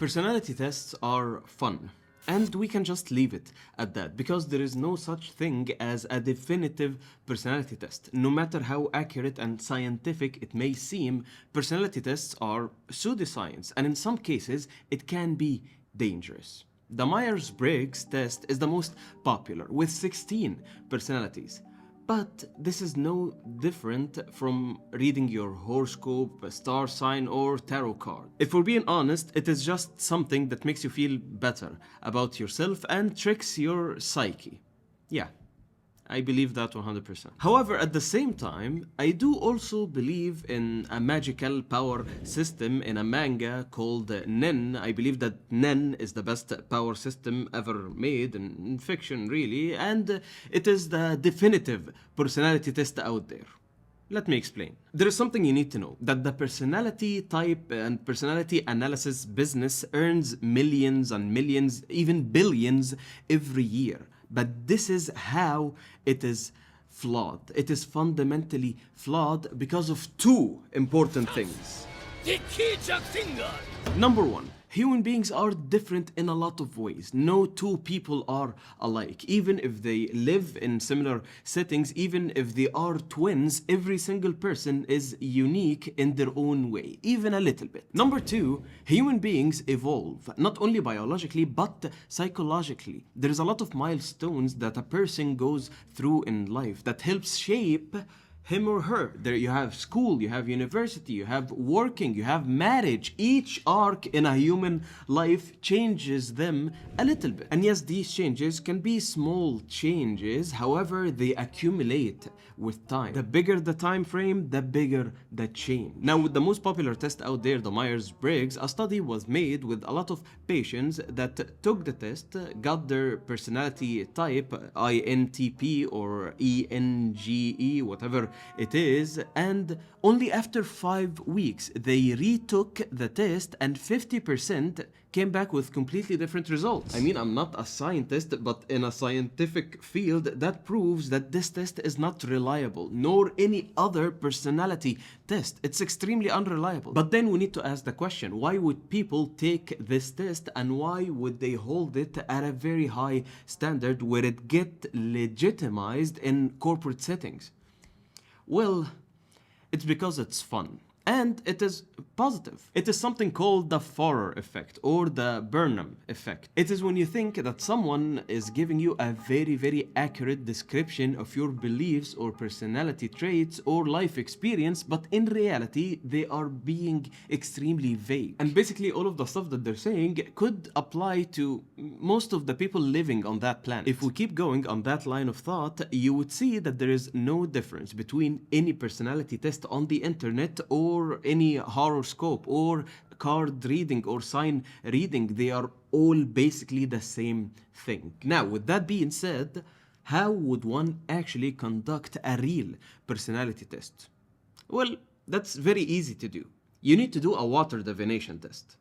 Personality tests are fun. And we can just leave it at that, because there is no such thing as a definitive personality test. No matter how accurate and scientific it may seem, personality tests are pseudoscience, and in some cases, it can be dangerous. The Myers-Briggs test is the most popular, with 16 personalities. But this is no different from reading your horoscope, a star sign, or tarot card. If we're being honest, it is just something that makes you feel better about yourself and tricks your psyche. Yeah, I believe that 100%. However, at the same time, I do also believe in a magical power system in a manga called NEN. I believe that NEN is the best power system ever made in fiction, really, and it is the definitive personality test out there. Let me explain. There is something you need to know, that the personality type and personality analysis business earns millions and millions, even billions every year. But this is how it is flawed. It is fundamentally flawed because of two important things. Number one, human beings are different in a lot of ways. No two people are alike. Even if they live in similar settings, even if they are twins, every single person is unique in their own way, even a little bit. Number two, human beings evolve, not only biologically, but psychologically. There is a lot of milestones that a person goes through in life that helps shape him or her. There you have school, you have university, you have working, you have marriage. Each arc in a human life changes them a little bit. And yes, these changes can be small changes, however, they accumulate with time. The bigger the time frame, the bigger the change. Now, with the most popular test out there, the Myers-Briggs, a study was made with a lot of patients that took the test, got their personality type, INTP or ENGE, whatever it is, and only after 5 weeks they retook the test and 50% came back with completely different results. I mean, I'm not a scientist, but in a scientific field, that proves that this test is not reliable, nor any other personality test. It's extremely unreliable. But then we need to ask the question, why would people take this test, and why would they hold it at a very high standard where it get legitimized in corporate settings? Well, it's because it's fun. And it is positive. It is something called the Forer effect or the Burnham effect. It is when you think that someone is giving you a very, very accurate description of your beliefs or personality traits or life experience, but in reality, they are being extremely vague. And basically, all of the stuff that they're saying could apply to most of the people living on that planet. If we keep going on that line of thought, you would see that there is no difference between any personality test on the internet or any horoscope or card reading or sign reading. They are all basically the same thing. Now, with that being said, how would one actually conduct a real personality test? Well, that's very easy to do. You need to do a water divination test.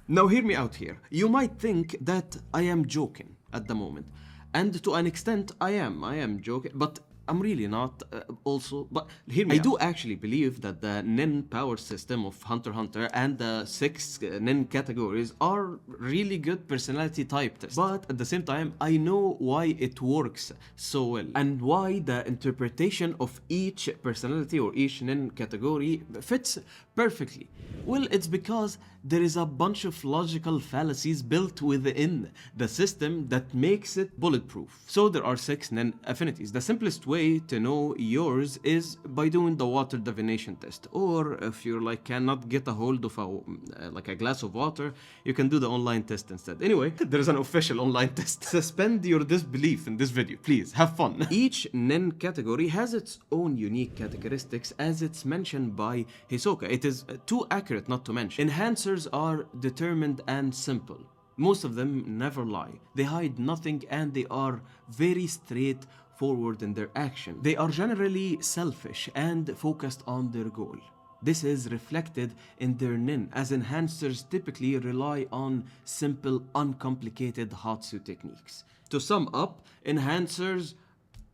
Now, hear me out here. You might think that I am joking at the moment. And to an extent, I am joking, but I'm really not also, but hear me out. I do actually believe that the NEN power system of Hunter x Hunter and the 6 NEN categories are really good personality type tests. But at the same time, I know why it works so well and why the interpretation of each personality or each NEN category fits perfectly. Well, it's because there is a bunch of logical fallacies built within the system that makes it bulletproof. So there are 6 NEN affinities. The simplest way to know yours is by doing the water divination test. Or if you're like cannot get a hold of a glass of water, you can do the online test instead. Anyway, there's an official online test. Suspend your disbelief in this video, please. Have fun. Each NEN category has its own unique characteristics, as it's mentioned by Hisoka. It is too accurate not to mention. Enhancers are determined and simple. Most of them never lie. They hide nothing and they are very straightforward in their action. They are generally selfish and focused on their goal. This is reflected in their NEN, as enhancers typically rely on simple, uncomplicated Hatsu techniques. To sum up, enhancers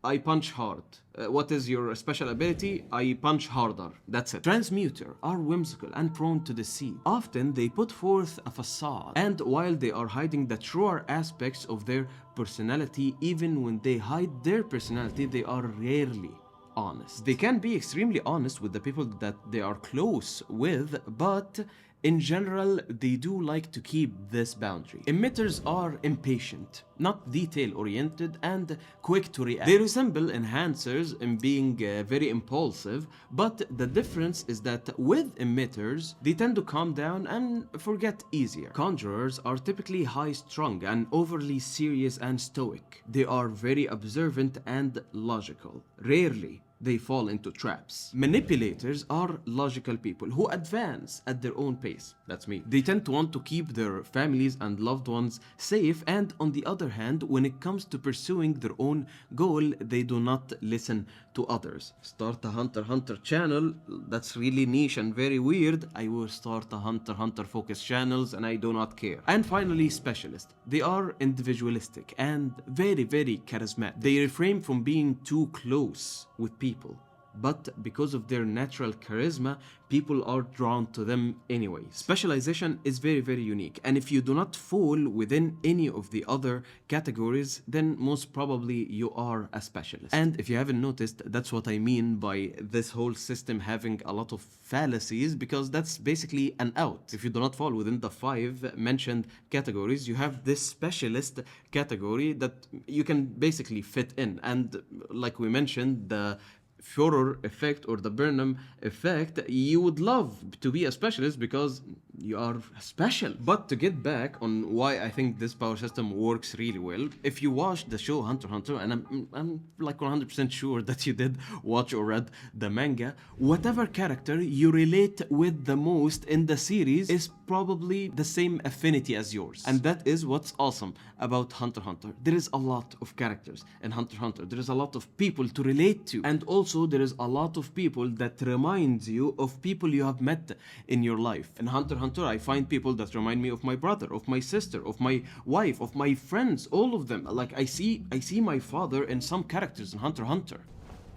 I punch hard. What is your special ability? I punch harder. That's it. Transmuter are whimsical and prone to deceit. Often they put forth a facade, and while they are hiding the truer aspects of their personality, even when they hide their personality, they are rarely honest. They can be extremely honest with the people that they are close with, but in general, they do like to keep this boundary. Emitters are impatient, not detail-oriented, and quick to react. They resemble enhancers in being very impulsive, but the difference is that with emitters, they tend to calm down and forget easier. Conjurers are typically high-strung and overly serious and stoic. They are very observant and logical. Rarely they fall into traps. Manipulators are logical people who advance at their own pace. That's me. They tend to want to keep their families and loved ones safe, and on the other hand, when it comes to pursuing their own goal, they do not listen to others. Start a Hunter x Hunter channel, that's really niche and very weird. I will start a Hunter x Hunter focus channels and I do not care. And finally, specialist. They are individualistic and very, very charismatic. They refrain from being too close with people, but because of their natural charisma, people are drawn to them anyway. Specialization is very, very unique, and if you do not fall within any of the other categories, then most probably you are a specialist. And if you haven't noticed, that's what I mean by this whole system having a lot of fallacies, because that's basically an out. If you do not fall within the 5 mentioned categories, you have this specialist category that you can basically fit in. And like we mentioned, the Furor effect or the Burnham effect, you would love to be a specialist because you are special. But to get back on why I think this power system works really well, if you watch the show Hunter x Hunter, and I'm like 100% sure that you did watch or read the manga, whatever character you relate with the most in the series is probably the same affinity as yours. And that is what's awesome about Hunter x Hunter. There is a lot of characters in Hunter x Hunter. There is a lot of people to relate to, and also there is a lot of people that reminds you of people you have met in your life. In Hunter x Hunter, I find people that remind me of my brother, of my sister, of my wife, of my friends, all of them. Like I see my father in some characters in Hunter x Hunter.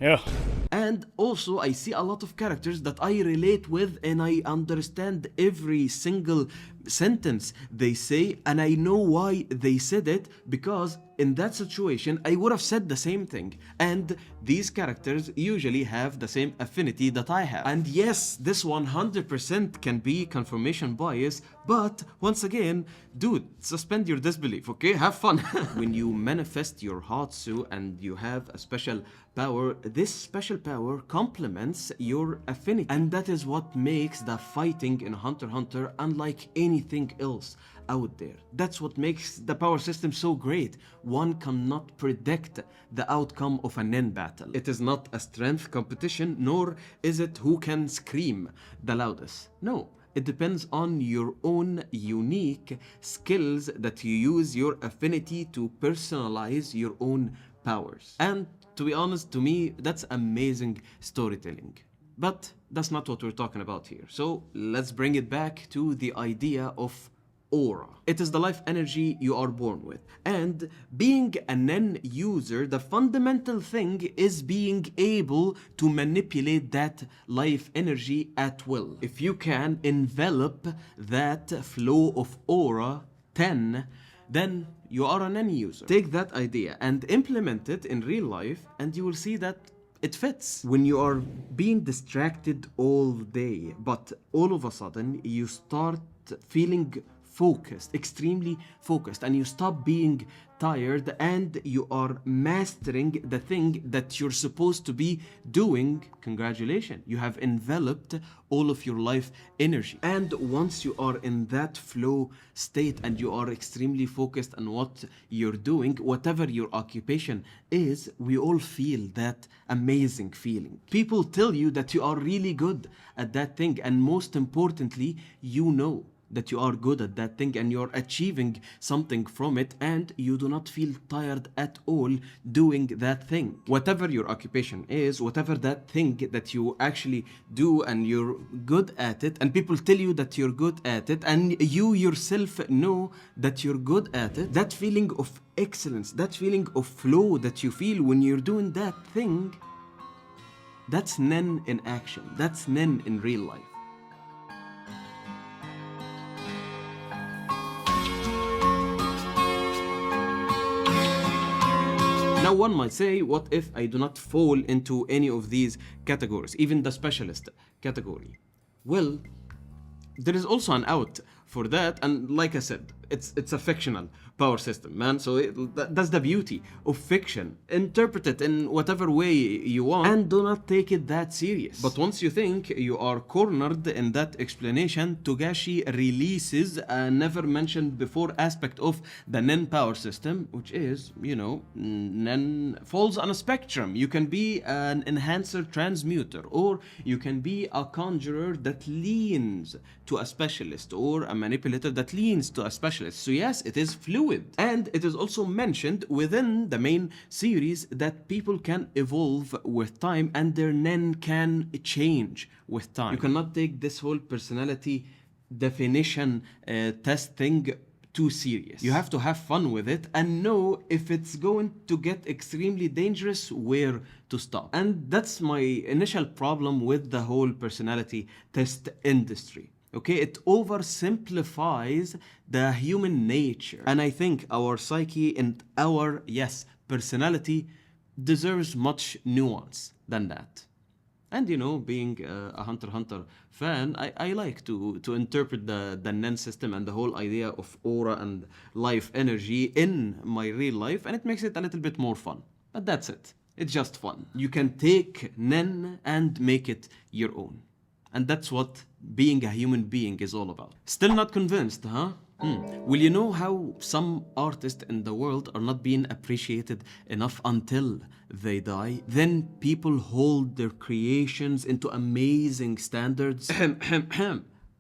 Yeah. And also I see a lot of characters that I relate with, and I understand every single sentence they say, and I know why they said it, because in that situation I would have said the same thing. And these characters usually have the same affinity that I have. And yes, this 100% can be confirmation bias, but once again, dude, suspend your disbelief, okay? Have fun. When you manifest your Hatsu and you have a special power, this special power complements your affinity. And that is what makes the fighting in Hunter x Hunter unlike anything else out there. That's what makes the power system so great. One cannot predict the outcome of a NEN battle. It is not a strength competition, nor is it who can scream the loudest. No. It depends on your own unique skills that you use your affinity to personalize your own powers. And to be honest, to me, that's amazing storytelling. But that's not what we're talking about here. So let's bring it back to the idea of aura. It is the life energy you are born with. And being a NEN user, the fundamental thing is being able to manipulate that life energy at will. If you can envelop that flow of aura 10, then you are a NEN user. Take that idea and implement it in real life, and you will see that it fits. When you are being distracted all day, but all of a sudden you start feeling focused, extremely focused, and you stop being tired, and you are mastering the thing that you're supposed to be doing, congratulations, you have enveloped all of your life energy. And once you are in that flow state and you are extremely focused on what you're doing, whatever your occupation is, we all feel that amazing feeling. People tell you that you are really good at that thing, and most importantly, you know that you are good at that thing and you're achieving something from it, and you do not feel tired at all doing that thing. Whatever your occupation is, whatever that thing that you actually do and you're good at it, and people tell you that you're good at it, and you yourself know that you're good at it, that feeling of excellence, that feeling of flow that you feel when you're doing that thing, that's NEN in action. That's NEN in real life. Now one might say, what if I do not fall into any of these categories, even the specialist category? Well, there is also an out for that, and like I said, it's a fictional power system, man. So that's the beauty of fiction. Interpret it in whatever way you want and do not take it that serious. But once you think you are cornered in that explanation, Togashi releases a never mentioned before aspect of the NEN power system, which is, you know, NEN falls on a spectrum. You can be an enhancer transmuter, or you can be a conjurer that leans to a specialist, or a manipulator that leans to a specialist. So yes, it is fluid. And it is also mentioned within the main series that people can evolve with time and their NEN can change with time. You cannot take this whole personality definition test thing too serious. You have to have fun with it and know if it's going to get extremely dangerous, where to stop. And that's my initial problem with the whole personality test industry. Okay, it oversimplifies the human nature. And I think our psyche and our, yes, personality deserves much nuance than that. And you know, being a Hunter x Hunter fan, I like to interpret the NEN system and the whole idea of aura and life energy in my real life, and it makes it a little bit more fun. But that's it. It's just fun. You can take NEN and make it your own. And that's what being a human being is all about. Still not convinced, huh? Well, you know how some artists in the world are not being appreciated enough until they die? Then people hold their creations into amazing standards.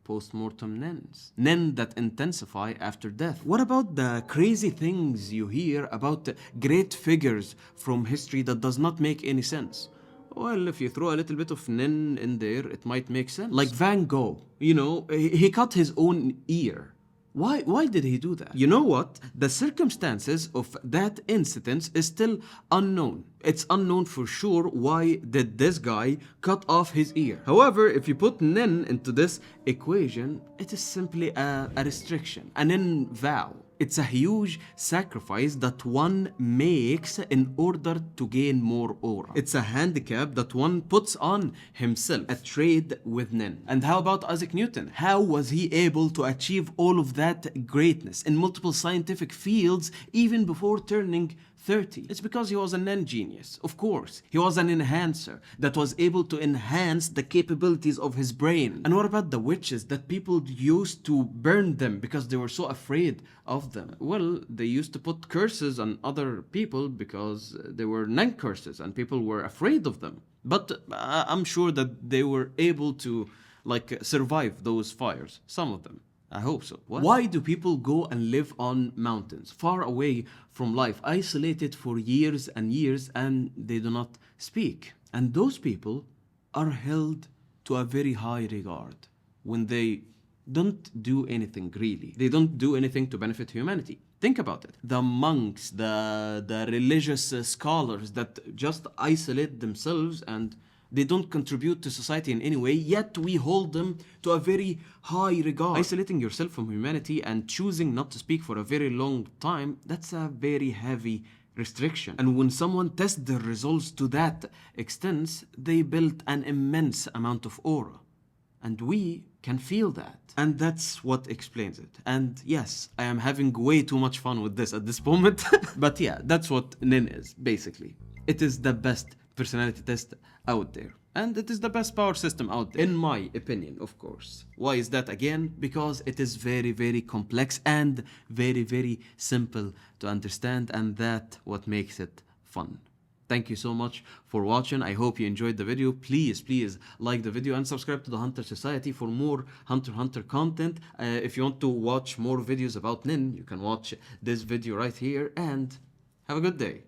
Post-mortem NENs. NEN that intensify after death. What about the crazy things you hear about great figures from history that does not make any sense? Well, if you throw a little bit of NEN in there, it might make sense. Like Van Gogh, you know, he cut his own ear. Why did he do that? You know what? The circumstances of that incident is still unknown. It's unknown for sure why did this guy cut off his ear. However, if you put NEN into this equation, it is simply a restriction, a NEN vow. It's a huge sacrifice that one makes in order to gain more aura. It's a handicap that one puts on himself, a trade with NEN. And how about Isaac Newton? How was he able to achieve all of that greatness in multiple scientific fields even before turning 30? It's because he was a NEN genius, of course. He was an enhancer that was able to enhance the capabilities of his brain. And what about the witches that people used to burn them because they were so afraid of them? Well, they used to put curses on other people because they were NEN curses and people were afraid of them. But I'm sure that they were able to survive those fires, some of them. I hope so. What? Why do people go and live on mountains, far away from life, isolated for years and years, and they do not speak? And those people are held to a very high regard when they don't do anything really. They don't do anything to benefit humanity. Think about it. The monks, the religious scholars that just isolate themselves and they don't contribute to society in any way, yet we hold them to a very high regard. Isolating yourself from humanity and choosing not to speak for a very long time, that's a very heavy restriction. And when someone tests their results to that extent, they build an immense amount of aura. And we can feel that. And that's what explains it. And yes, I am having way too much fun with this at this moment. But yeah, that's what NEN is, basically. It is the best personality test out there. And it is the best power system out there, in my opinion, of course. Why is that again? Because it is very, very complex and very, very simple to understand, and that's what makes it fun. Thank you so much for watching. I hope you enjoyed the video. Please like the video and subscribe to the Hunter Society for more Hunter x Hunter content. If you want to watch more videos about NEN, you can watch this video right here, and have a good day.